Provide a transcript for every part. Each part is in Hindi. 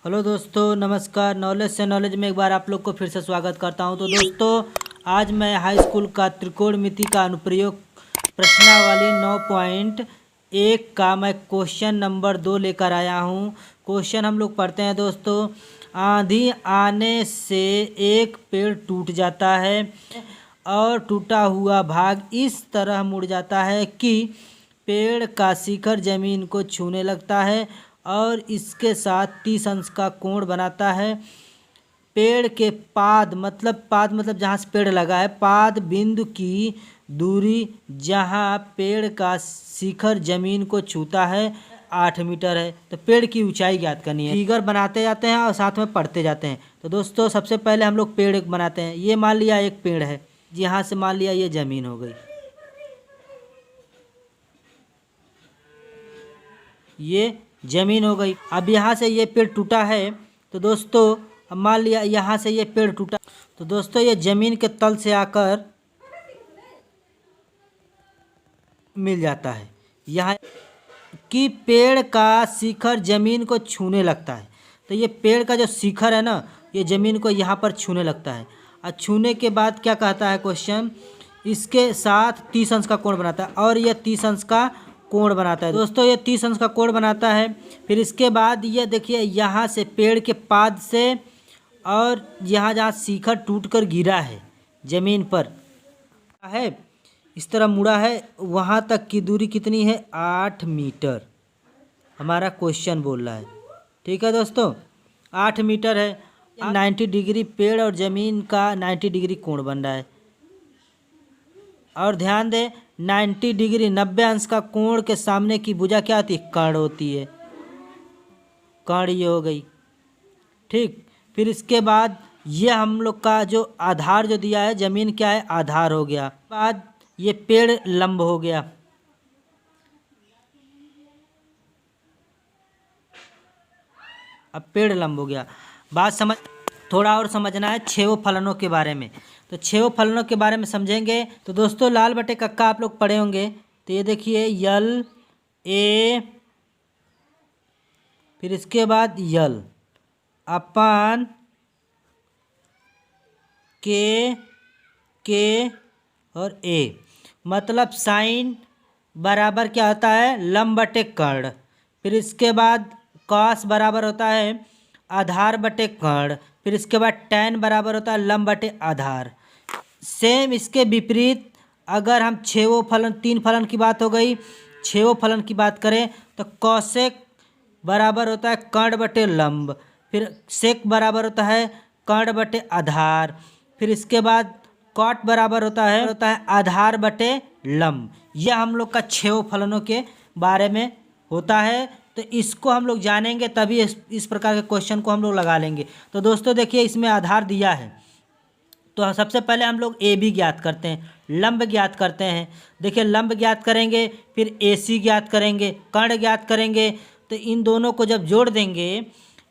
हेलो दोस्तों, नमस्कार। नॉलेज से नॉलेज में एक बार आप लोग को फिर से स्वागत करता हूं। तो दोस्तों, आज मैं हाई स्कूल का त्रिकोणमिति का अनुप्रयोग प्रश्नावली 9.1 का मैं क्वेश्चन नंबर 2 लेकर आया हूं। क्वेश्चन हम लोग पढ़ते हैं दोस्तों। आंधी आने से एक पेड़ टूट जाता है और टूटा हुआ भाग इस तरह मुड़ जाता है कि पेड़ का शिखर जमीन को छूने लगता है और इसके साथ 30 अंश का कोण बनाता है। पेड़ के पाद मतलब जहाँ से पेड़ लगा है, पाद बिंदु की दूरी जहाँ पेड़ का शिखर जमीन को छूता है 8 मीटर है। तो पेड़ की ऊंचाई ज्ञात करनी है। फिगर बनाते जाते हैं और साथ में पढ़ते जाते हैं। तो दोस्तों, सबसे पहले हम लोग पेड़ बनाते हैं। ये मान लिया एक पेड़ है, यहाँ से मान लिया ये जमीन हो गई, ये जमीन हो गई। अब यहाँ से ये पेड़ टूटा है, तो दोस्तों अब मान लिया यहाँ से ये पेड़ टूटा, तो दोस्तों ये जमीन के तल से आकर मिल जाता है। यहाँ कि पेड़ का शिखर जमीन को छूने लगता है, तो ये पेड़ का जो शिखर है ना, ये जमीन को यहाँ पर छूने लगता है। और छूने के बाद क्या कहता है क्वेश्चन, इसके साथ 30 अंश का कोण बनाता है और ये 30 अंश का कोण बनाता है। दोस्तों ये 30 अंश का कोण बनाता है। फिर इसके बाद ये देखिए, यहाँ से पेड़ के पाद से और यहाँ जहाँ शिखर टूटकर गिरा है जमीन पर है, इस तरह मुड़ा है, वहाँ तक की दूरी कितनी है, 8 मीटर हमारा क्वेश्चन बोल रहा है। ठीक है दोस्तों, 8 मीटर है। 90 डिग्री पेड़ और ज़मीन का 90 डिग्री कोण बन रहा है। और ध्यान दें, 90 डिग्री 90 अंश का कोण के सामने की भुजा क्या होती है, कर्ण होती है। कर्ण ये हो गई। ठीक, फिर इसके बाद ये हम लोग का जो आधार जो दिया है, जमीन क्या है, आधार हो गया। बाद ये पेड़ लंब हो गया। अब पेड़ लंब हो गया। बात समझ, थोड़ा और समझना है छेव फलनों के बारे में। तो छेव फलनों के बारे में समझेंगे। तो दोस्तों लाल बटे कक्का आप लोग पढ़े होंगे। तो ये देखिए यल ए, फिर इसके बाद यल अपान के और ए, मतलब साइन बराबर क्या होता है, लंब बटे कर्ण। फिर इसके बाद कॉस बराबर होता है आधार बटे कर्ण। फिर इसके बाद टैन बराबर होता है लंब बटे आधार। सेम इसके विपरीत अगर हम छेवो फलन, तीन फलन की बात हो गई, छेवो फलन की बात करें तो कौसेक बराबर होता है कर्ण बटे लंब। फिर सेक बराबर होता है कर्ण बटे आधार। फिर इसके बाद कॉट बराबर होता है आधार बटे लंब। यह हम लोग का छेव फलनों के बारे में होता है। तो इसको हम लोग जानेंगे तभी इस प्रकार के क्वेश्चन को हम लोग लगा लेंगे। तो दोस्तों देखिए, इसमें आधार दिया है, तो सबसे पहले हम लोग ए बी ज्ञात करते हैं, लंब ज्ञात करते हैं। देखिए लंब ज्ञात करेंगे, फिर ए सी ज्ञात करेंगे, कर्ण ज्ञात करेंगे। तो इन दोनों को जब जोड़ देंगे,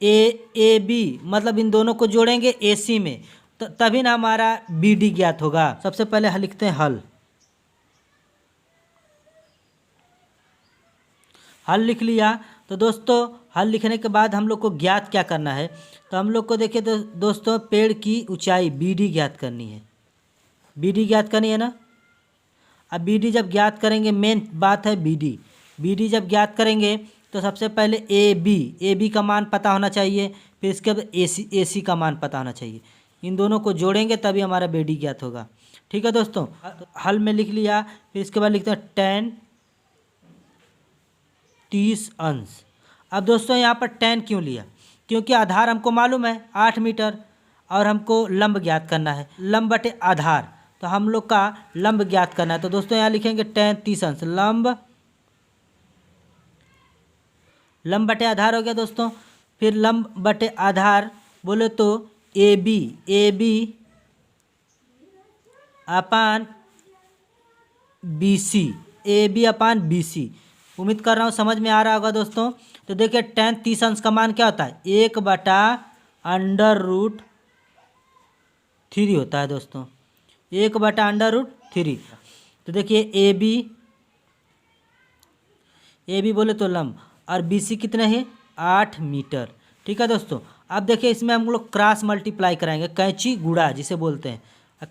ए बी मतलब इन दोनों को जोड़ेंगे ए सी में, तो तभी ना हमारा बी डी ज्ञात होगा। सबसे पहले हल लिखते हैं, हल लिख लिया। तो दोस्तों हल लिखने के बाद हम लोग को ज्ञात क्या करना है, तो हम लोग को देखिए दोस्तों पेड़ की ऊंचाई बी डी ज्ञात करनी है। बी डी ज्ञात करनी है ना। अब बी डी जब ज्ञात करेंगे, मेन बात है बी डी जब ज्ञात करेंगे तो सबसे पहले ए बी का मान पता होना चाहिए। फिर इसके बाद ए सी का मान पता होना चाहिए। इन दोनों को जोड़ेंगे तभी हमारा बी डी ज्ञात होगा। ठीक है दोस्तों, हल में लिख लिया। फिर इसके बाद लिखते हैं टैन 30 अंश। अब दोस्तों यहाँ पर टैन क्यों लिया, क्योंकि आधार हमको मालूम है 8 मीटर और हमको लंब ज्ञात करना है, लंब बटे आधार। तो हम लोग का लंब ज्ञात करना है। तो दोस्तों यहाँ लिखेंगे टैन 30 अंश, लंब बटे आधार हो गया दोस्तों। फिर लंब बटे आधार बोले तो A B upon B C, A B upon B C. उम्मीद कर रहा हूँ समझ में आ रहा होगा दोस्तों। तो देखिए टैन 30 अंश का मान क्या होता है, 1/√3 होता है दोस्तों, 1/√3। तो देखिए ए बी बोले तो लंब और बी सी कितने हैं, 8 मीटर। ठीक है दोस्तों। अब देखिए इसमें हम लोग क्रॉस मल्टीप्लाई कराएंगे, कैंची गुणा जिसे बोलते हैं,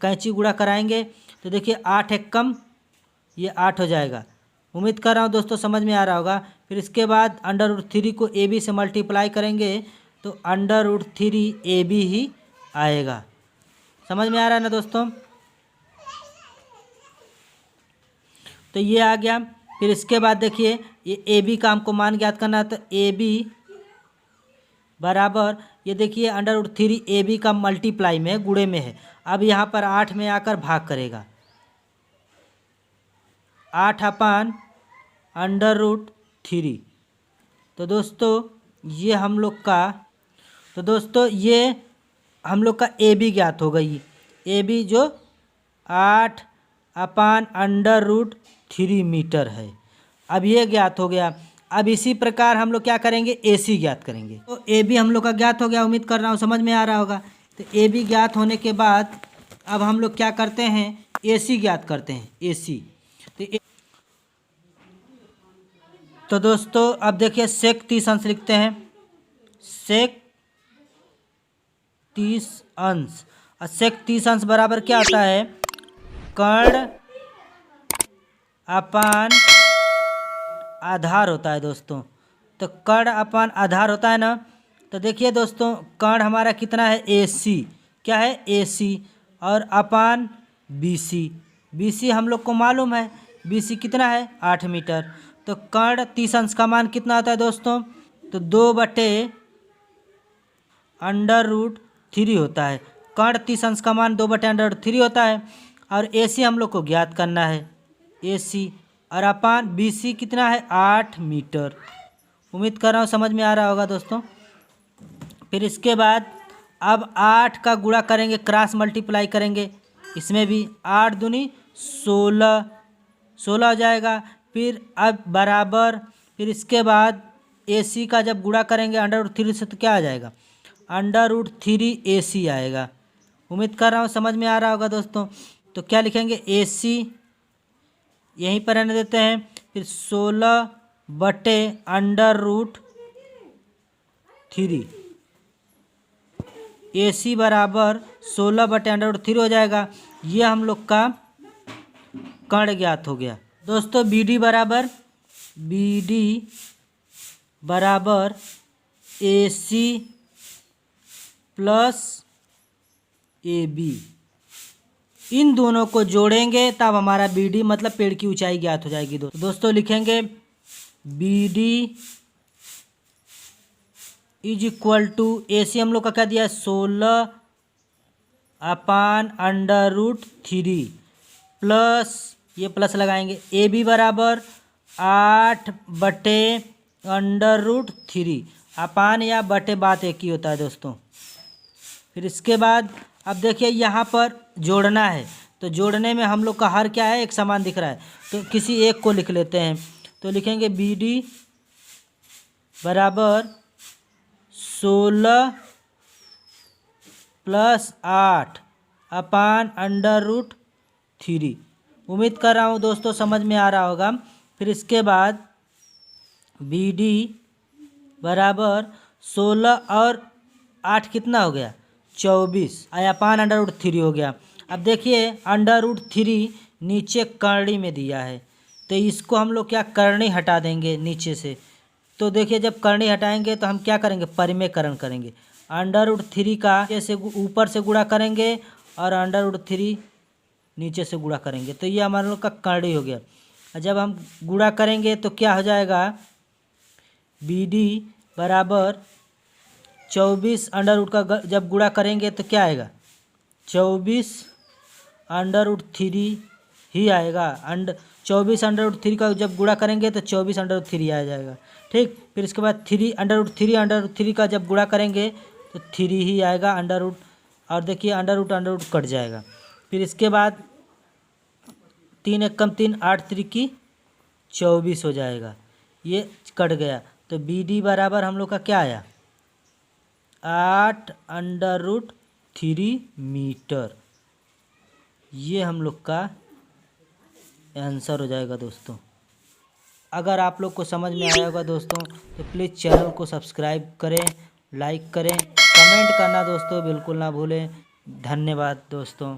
कैंची गुणा कराएंगे तो देखिए 8 एक कम, ये 8 हो जाएगा। उम्मीद कर रहा हूँ दोस्तों समझ में आ रहा होगा। फिर इसके बाद अंडर रूट 3 को ए बी से मल्टीप्लाई करेंगे तो अंडर रूट 3 ए बी ही आएगा। समझ में आ रहा है ना दोस्तों। तो ये आ गया। फिर इसके बाद देखिए ये ए बी का हमको मान ज्ञात करना है, तो ए बी बराबर ये देखिए अंडर रूट 3 ए बी का मल्टीप्लाई में गुणे में है। अब यहाँ पर 8 में आकर भाग करेगा, 8 अपान अंडर रूट 3। तो दोस्तों ये हम लोग का, तो दोस्तों ये हम लोग का ए बी ज्ञात हो गई। ए बी जो 8 अपान अंडर रूट 3 मीटर है। अब ये ज्ञात हो गया। अब इसी प्रकार हम लोग क्या करेंगे, ए सी ज्ञात करेंगे। तो ए बी हम लोग का ज्ञात हो गया, उम्मीद कर रहा हूँ समझ में आ रहा होगा। तो ए बी ज्ञात होने के बाद अब हम लोग क्या करते हैं, ए सी ज्ञात करते हैं, ए सी। तो दोस्तों अब देखिए सेक 30 अंश लिखते हैं, सेक 30 अंश। और सेक 30 अंश बराबर क्या होता है, कर्ण अपान आधार होता है दोस्तों। तो कर्ण अपान आधार होता है ना। तो देखिए दोस्तों कर्ण हमारा कितना है, ए सी, क्या है ए सी, और अपान बी सी। बी सी हम लोग को मालूम है, बी सी कितना है 8 मीटर। तो कर्ण 30 अंश का मान कितना होता है दोस्तों, तो 2/√3 होता है। कर्ण 30 अंश का मान 2/√3 होता है। और ए सी हम लोग को ज्ञात करना है, ए सी, और अपान बी सी कितना है 8 मीटर। उम्मीद कर रहा हूँ समझ में आ रहा होगा दोस्तों। फिर इसके बाद अब 8 का गुणा करेंगे, क्रॉस मल्टीप्लाई करेंगे, इसमें भी 8 दूनी 16, 16 हो जाएगा। फिर अब बराबर, फिर इसके बाद ए सी का जब गुणा करेंगे अंडर रूट 3 से तो क्या आ जाएगा, अंडर रूट 3 ए सी आएगा। उम्मीद कर रहा हूँ समझ में आ रहा होगा दोस्तों। तो क्या लिखेंगे, ए सी यहीं पर रहने देते हैं। फिर 16/√3, ए सी बराबर 16/√3 हो जाएगा। ये हम लोग का कर्ण ज्ञात हो गया दोस्तों। बी डी बराबर ए सी प्लस ए बी, इन दोनों को जोड़ेंगे तब हमारा बी डी मतलब पेड़ की ऊंचाई ज्ञात हो जाएगी। दोस्तों लिखेंगे B D is equal to, A C हम लोग का क्या दिया है 16/√3 प्लस, ये प्लस लगाएंगे, ए बी बराबर 8/√3। अपान या बटे बात एक ही होता है दोस्तों। फिर इसके बाद अब देखिए यहाँ पर जोड़ना है, तो जोड़ने में हम लोग का हर क्या है, एक समान दिख रहा है, तो किसी एक को लिख लेते हैं। तो लिखेंगे बी डी बराबर 16 + 8 अपान अंडर रूट 3। उम्मीद कर रहा हूँ दोस्तों समझ में आ रहा होगा। फिर इसके बाद बी डी बराबर 16 और 8 कितना हो गया 24, अपान अंडर रूट 3 हो गया। अब देखिए अंडर रूट 3 नीचे करणी में दिया है, तो इसको हम लोग क्या करणी हटा देंगे नीचे से। तो देखिए जब करणी हटाएंगे तो हम क्या करेंगे, परिमेयकरण करेंगे। अंडर रूट 3 का जैसे ऊपर से गुणा करेंगे और अंडर रूट 3 नीचे से गुणा करेंगे, तो ये हमारे लोग का करणी हो गया। और जब हम गुणा करेंगे तो क्या हो जाएगा, बी डी बराबर 24 अंडर रूट का जब गुणा करेंगे तो क्या आएगा 24 अंडर रूट 3 ही आएगा। 24 अंडर रूट 3 का जब गुणा करेंगे तो 24 अंडर रूट 3 आ जाएगा। ठीक, फिर इसके बाद 3 अंडर रूट 3 का जब गुणा करेंगे तो 3 ही आएगा अंडर रूट, और देखिए अंडर रूट कट जाएगा। फिर इसके बाद 3 × 1 = 3, 8 × 3 = 24 हो जाएगा, ये कट गया। तो बी डी बराबर हम लोग का क्या आया 8 अंडर रूट 3 मीटर। ये हम लोग का आंसर हो जाएगा दोस्तों। अगर आप लोग को समझ में आया होगा दोस्तों तो प्लीज़ चैनल को सब्सक्राइब करें लाइक करें, कमेंट करना दोस्तों बिल्कुल ना भूलें। धन्यवाद दोस्तों।